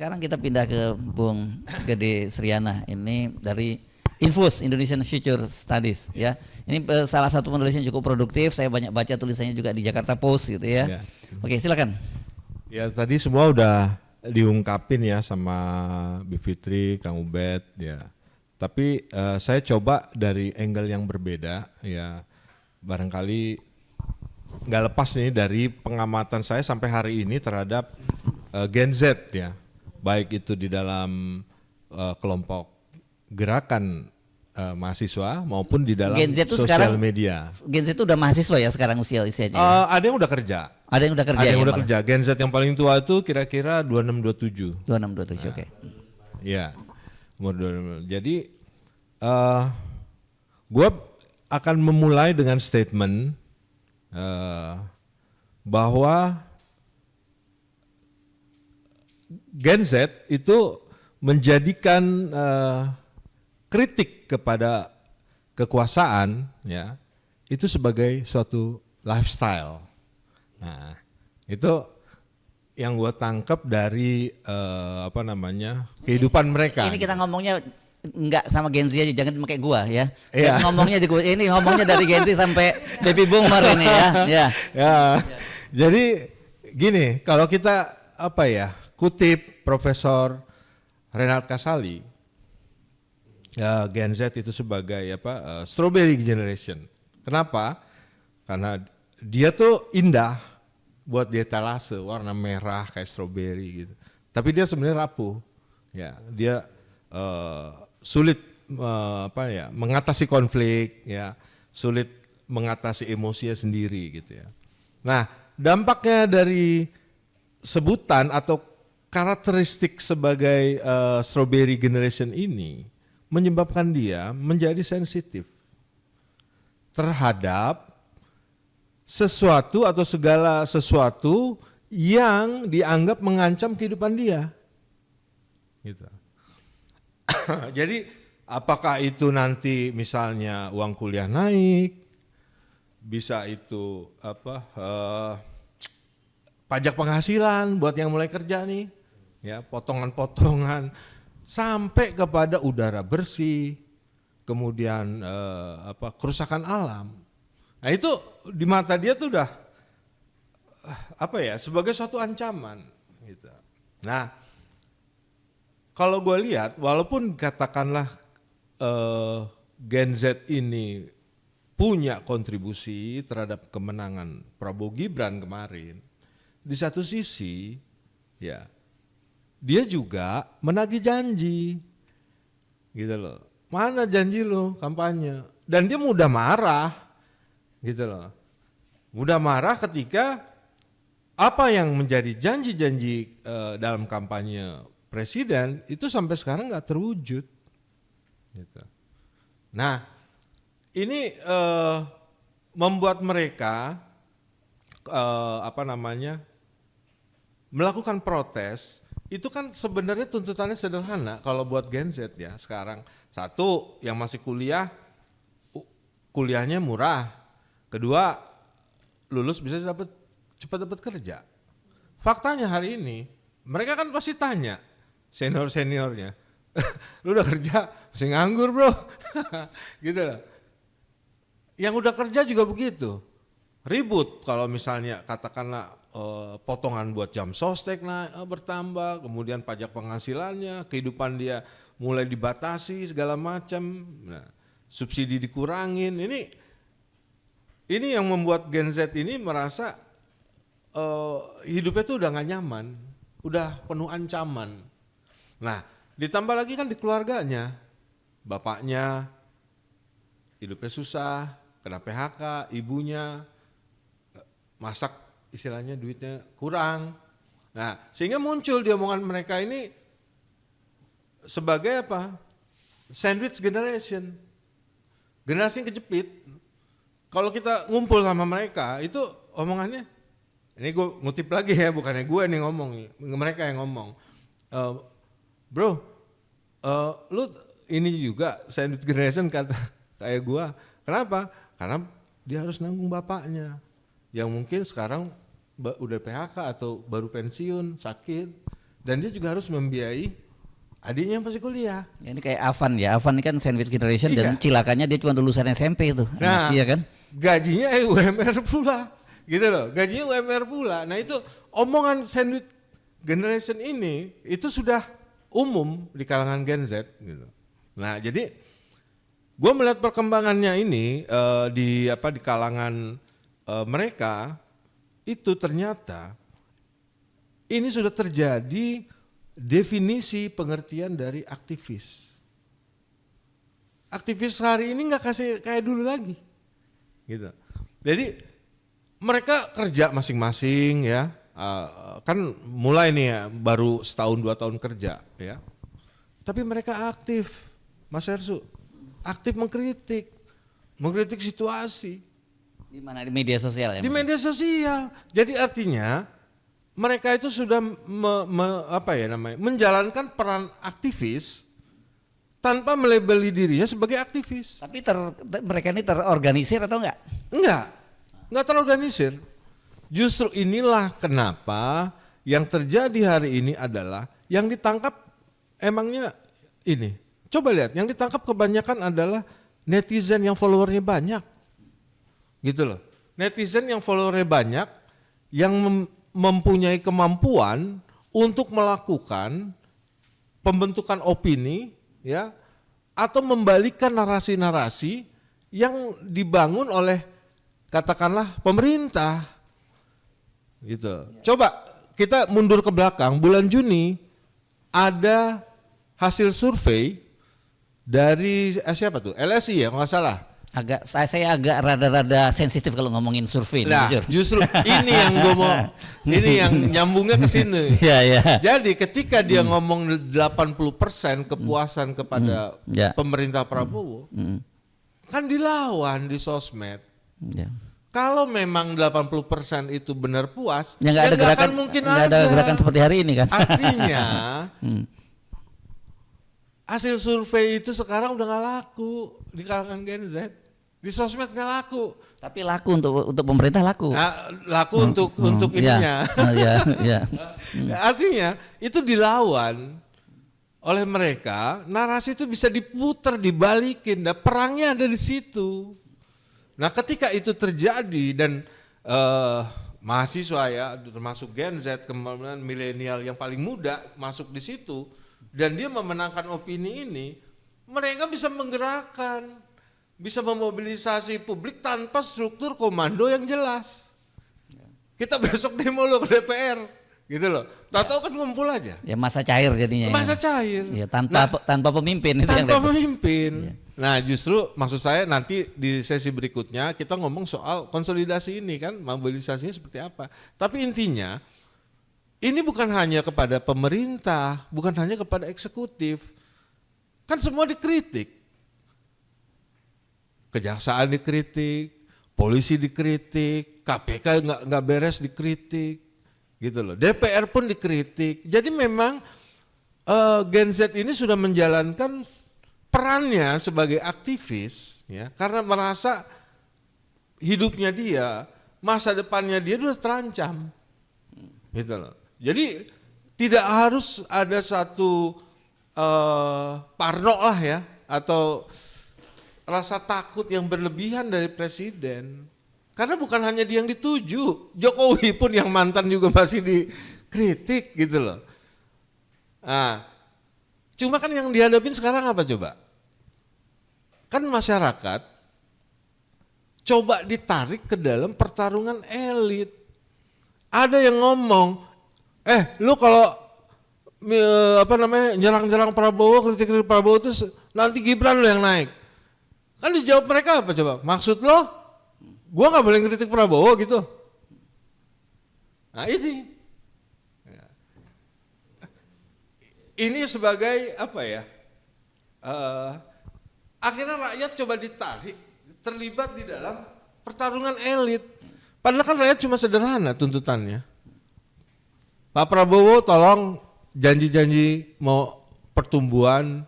sekarang kita pindah ke Bung Gede Sriana. Ini dari Infus Indonesian Future Studies ya. Ini salah satu penulis yang cukup produktif. Saya banyak baca tulisannya juga di Jakarta Post gitu ya. Oke, silakan. Ya tadi semua udah diungkapin ya sama Bu Fitri, Kang Ubed ya. Tapi saya coba dari angle yang berbeda ya. Barangkali nggak lepas nih dari pengamatan saya sampai hari ini terhadap Gen Z ya, baik itu di dalam kelompok gerakan mahasiswa maupun di dalam sosial media. Gen Z itu udah mahasiswa ya sekarang usianya? Ada yang udah kerja. Ada yang udah kerja. Ada yang udah kerja. Gen Z yang paling tua itu kira-kira 26-27. 26-27, oke. Ya, umur 26. Jadi gue akan memulai dengan statement bahwa Gen Z itu menjadikan kritik kepada kekuasaan ya itu sebagai suatu lifestyle. Nah, itu yang gue tangkap dari kehidupan mereka. Ini kita ngomongnya enggak sama Gen Z aja, jangan pakai gua ya. Iya. Ini ngomongnya dari Gen Z sampai baby boomer ini ya. Ya. Jadi gini, kalau kita kutip Profesor Renald Kasali, Gen Z itu sebagai strawberry generation. Kenapa? Karena dia tuh indah buat dietalase, warna merah kayak strawberry gitu. Tapi dia sebenarnya rapuh. Ya, dia sulit mengatasi konflik ya, sulit mengatasi emosinya sendiri gitu ya. Nah, dampaknya dari sebutan atau karakteristik sebagai strawberry generation ini menyebabkan dia menjadi sensitif terhadap sesuatu atau segala sesuatu yang dianggap mengancam kehidupan dia. Gitu. Jadi apakah itu nanti misalnya uang kuliah naik, bisa itu pajak penghasilan buat yang mulai kerja nih, ya potongan-potongan sampai kepada udara bersih, kemudian kerusakan alam. Nah itu di mata dia tuh udah sebagai suatu ancaman. Gitu. Nah. Kalau gue lihat, walaupun katakanlah Gen Z ini punya kontribusi terhadap kemenangan Prabowo Gibran kemarin, di satu sisi, ya dia juga menagih janji, gitu loh. Mana janji lo kampanye? Dan dia mudah marah, gitu loh. Mudah marah ketika apa yang menjadi janji-janji dalam kampanye Presiden itu sampai sekarang nggak terwujud. Gitu. Nah, ini membuat mereka melakukan protes. Itu kan sebenarnya tuntutannya sederhana kalau buat Gen Z ya sekarang. Satu, yang masih kuliah, kuliahnya murah. Kedua, lulus bisa cepat dapat kerja. Faktanya hari ini mereka kan pasti tanya seniornya, lu udah kerja masih nganggur bro, gitu loh. Yang udah kerja juga begitu, ribut kalau misalnya katakanlah potongan buat jam sostek bertambah, kemudian pajak penghasilannya, kehidupan dia mulai dibatasi segala macam, subsidi dikurangin. Ini yang membuat Gen Z ini merasa hidupnya tuh udah gak nyaman, udah penuh ancaman. Nah, ditambah lagi kan di keluarganya, bapaknya hidupnya susah, kena PHK, ibunya masak istilahnya duitnya kurang. Nah, sehingga muncul di omongan mereka ini sebagai sandwich generation, generasi yang kejepit. Kalau kita ngumpul sama mereka, itu omongannya, ini gue ngutip lagi ya, bukannya gue nih ngomong, mereka yang ngomong. Bro, lu ini juga sandwich generation kata kayak gua. Kenapa? Karena dia harus nanggung bapaknya yang mungkin sekarang udah PHK atau baru pensiun, sakit. dan dia juga harus membiayai adiknya yang masih kuliah. Ya, ini kayak Avan ya, Avan ini kan sandwich generation dan Iya. cilakanya dia cuma lulusan SMP itu. Nah, Iya kan? gajinya UMR pula, gitu loh. Gajinya UMR pula. Nah itu omongan sandwich generation ini itu sudah umum di kalangan Gen Z, gitu. Nah jadi gue melihat perkembangannya ini di kalangan mereka itu ternyata ini sudah terjadi definisi pengertian dari aktivis. Aktivis hari ini nggak kasih kayak dulu lagi, gitu. Jadi mereka kerja masing-masing ya, kan mulai nih ya baru setahun 2 tahun kerja ya. Tapi mereka aktif, Mas Ersu, aktif mengkritik situasi. Di mana? Di media sosial ya? Di media sosial. Jadi artinya mereka itu sudah menjalankan peran aktivis tanpa melabeli dirinya sebagai aktivis. Tapi mereka ini terorganisir atau enggak? Enggak terorganisir. Justru inilah kenapa yang terjadi hari ini adalah yang ditangkap emangnya ini. Coba lihat, yang ditangkap kebanyakan adalah netizen yang followernya banyak. Gitu loh. Netizen yang followernya banyak yang mempunyai kemampuan untuk melakukan pembentukan opini ya atau membalikkan narasi-narasi yang dibangun oleh katakanlah pemerintah. Gitu. Coba kita mundur ke belakang, bulan Juni ada hasil survei dari siapa tuh? LSI ya kalau nggak salah. Saya agak rada-rada sensitif kalau ngomongin survei. Nah, jujur. justru ini yang gue mau, ini yang nyambungnya ke sini. Ya. Jadi ketika dia ngomong 80% kepuasan kepada pemerintah Prabowo, kan dilawan di sosmed. Ya. Kalau memang 80% itu benar puas, Ya nggak ada nggak gerakan, akan mungkin nggak ada gerakan seperti hari ini kan. Artinya hasil survei itu sekarang udah nggak laku di kalangan Gen Z, di sosmed nggak laku. Tapi laku untuk pemerintah laku. Nah, laku untuk ininya. Ya. Artinya itu dilawan oleh mereka, narasi itu bisa diputar, dibalikin. Nah, perangnya ada di situ. Nah, ketika itu terjadi dan mahasiswa ya, termasuk Gen Z, kemudian milenial yang paling muda masuk di situ, dan dia memenangkan opini ini, mereka bisa menggerakkan, bisa memobilisasi publik tanpa struktur komando yang jelas. Kita besok demo lo ke DPR, gitu loh. Tahu kan ngumpul aja. Ya masa cair jadinya. Masa cair. Ya, tanpa pemimpin itu tanpa yang pemimpin. Ya. Nah, justru maksud saya nanti di sesi berikutnya kita ngomong soal konsolidasi ini kan, mobilisasinya seperti apa. Tapi intinya ini bukan hanya kepada pemerintah, bukan hanya kepada eksekutif. Kan semua dikritik. Kejaksaan dikritik, polisi dikritik, KPK nggak beres dikritik, gitu loh. DPR pun dikritik. Jadi memang Gen Z ini sudah menjalankan perannya sebagai aktivis, ya, karena merasa hidupnya dia, masa depannya dia sudah terancam, gitu loh. Jadi tidak harus ada satu parno lah ya, atau rasa takut yang berlebihan dari presiden. Karena bukan hanya dia yang dituju, Jokowi pun yang mantan juga masih dikritik gitu loh. Nah, cuma kan yang dihadapin sekarang apa coba? Kan masyarakat coba ditarik ke dalam pertarungan elit. Ada yang ngomong, lu kalau nyerang-nyerang Prabowo, kritik-kritik Prabowo itu nanti Gibran lo yang naik. Kan dijawab mereka apa coba? Maksud lo, gua nggak boleh kritik Prabowo gitu. Nah ini, ini sebagai apa ya? Akhirnya rakyat coba ditarik, terlibat di dalam pertarungan elit. Padahal kan rakyat cuma sederhana tuntutannya. Pak Prabowo tolong janji-janji mau pertumbuhan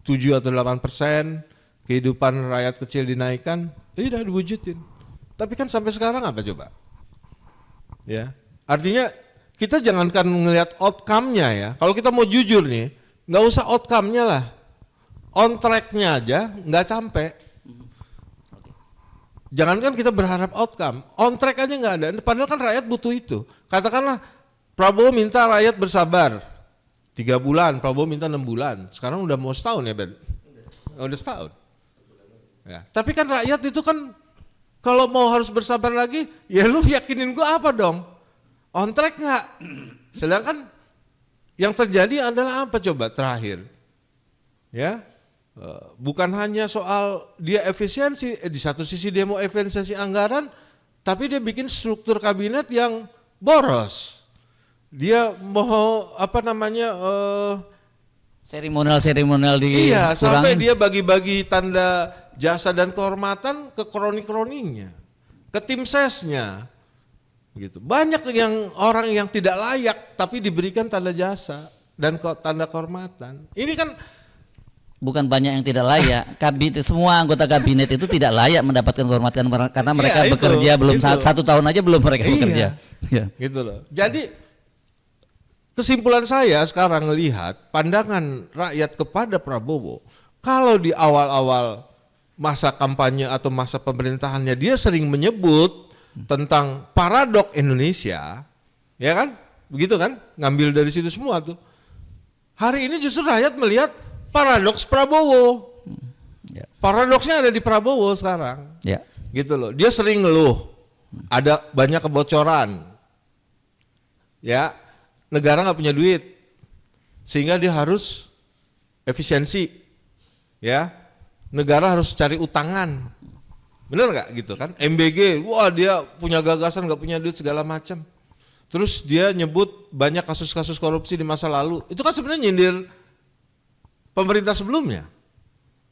7 atau 8%, kehidupan rakyat kecil dinaikkan, udah diwujudin. Tapi kan sampai sekarang apa coba? Ya, artinya kita jangankan ngelihat outcome-nya ya. Kalau kita mau jujur nih, nggak usah outcome-nya lah. On track-nya aja nggak sampai. Jangankan kita berharap outcome, on track aja nggak ada. Padahal kan rakyat butuh itu. Katakanlah Prabowo minta rakyat bersabar 3 bulan, Prabowo minta 6 bulan. Sekarang udah mau setahun ya Ben? Udah setahun. Ya. Tapi kan rakyat itu kan kalau mau harus bersabar lagi, ya lu yakinin gua apa dong? On track nggak? Sedangkan yang terjadi adalah apa coba terakhir? Ya, bukan hanya soal dia efisiensi, di satu sisi dia mau efisiensi anggaran, tapi dia bikin struktur kabinet yang boros. Dia mau seremonial di iya, sampai dia bagi-bagi tanda jasa dan kehormatan ke kroni-kroninya, ke tim sesnya, gitu. Banyak yang orang yang tidak layak tapi diberikan tanda jasa dan tanda kehormatan. Ini kan bukan banyak yang tidak layak. Semua anggota kabinet itu tidak layak mendapatkan kehormatan karena mereka bekerja belum 1 tahun aja belum mereka bekerja. Iya. Gitu loh. Jadi kesimpulan saya sekarang melihat pandangan rakyat kepada Prabowo, kalau di awal-awal masa kampanye atau masa pemerintahannya dia sering menyebut tentang paradok Indonesia, ya kan? Begitu kan? Ngambil dari situ semua tuh. Hari ini justru rakyat melihat paradoks Prabowo. Ya. Paradoksnya ada di Prabowo sekarang. Ya. Gitu loh. Dia sering ngeluh. Ada banyak kebocoran. Ya. Negara nggak punya duit, sehingga dia harus efisiensi, ya. Negara harus cari utangan, bener nggak gitu kan? MBG, wah dia punya gagasan nggak punya duit segala macam. Terus dia nyebut banyak kasus-kasus korupsi di masa lalu, itu kan sebenarnya nyindir pemerintah sebelumnya.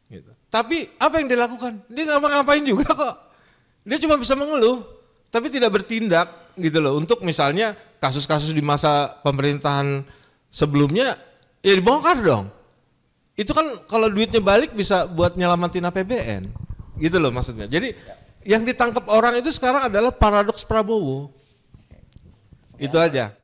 Gitu. Tapi apa yang dilakukan? Dia nggak ngapain juga kok. Dia cuma bisa mengeluh, tapi tidak bertindak gitu loh. Untuk misalnya kasus-kasus di masa pemerintahan sebelumnya ya dibongkar dong. Itu kan kalau duitnya balik bisa buat nyelamatin APBN. Gitu loh maksudnya. Jadi yang ditangkap orang itu sekarang adalah paradoks Prabowo. Itu aja.